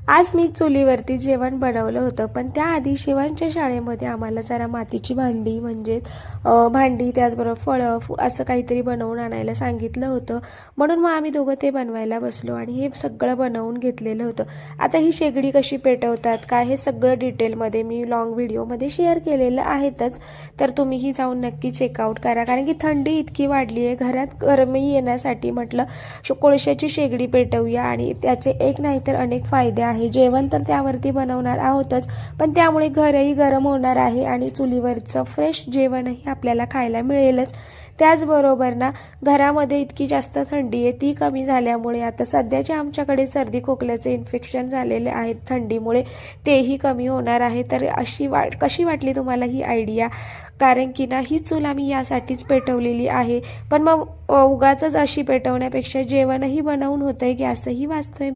आज मी चुलीवरती जेवण बनवलं होतं, पण त्याआधी शिवांच्या शाळेमध्ये आम्हाला जरा मातीची भांडी म्हणजे भांडी त्याचबरोबर फळं असं काहीतरी बनवून आणायला सांगितलं होतं. म्हणून मग आम्ही दोघं ते बनवायला बसलो आणि हे सगळं बनवून घेतलेलं होतं. आता ही शेगडी कशी पेटवतात काय हे सगळं डिटेलमध्ये मी लॉंग व्हिडिओमध्ये शेअर केलेलं आहेतच, तर तुम्हीही जाऊन नक्की चेकआउट करा. कारण की थंडी इतकी वाढली आहे, घरात गरमी येण्यासाठी म्हटलं कोळशाची शेगडी पेटवूया आणि त्याचे एक नाही तर अनेक फायदे आहेत. जेवण तर त्यावरती बनवणार आहोतच, पण त्यामुळे घरही गरम होणार आहे आणि चुलीवरचं फ्रेश जेवणही आपल्याला खायला मिळेलच. त्याचबरोबर ना, घरामध्ये इतकी जास्त थंडी आहे, ती कमी झाल्यामुळे आता सध्याचे आमच्याकडे सर्दी खोकल्याचे इन्फेक्शन झालेले आहेत थंडीमुळे, तेही कमी होणार आहे. तर कशी वाटली तुम्हाला ही आयडिया? कारण की ना, ही चूल आम्ही यासाठीच पेटवलेली आहे. पण मग उगाचच अशी पेटवण्यापेक्षा जेवणही बनवून होतंय, गॅसही वाचतोय.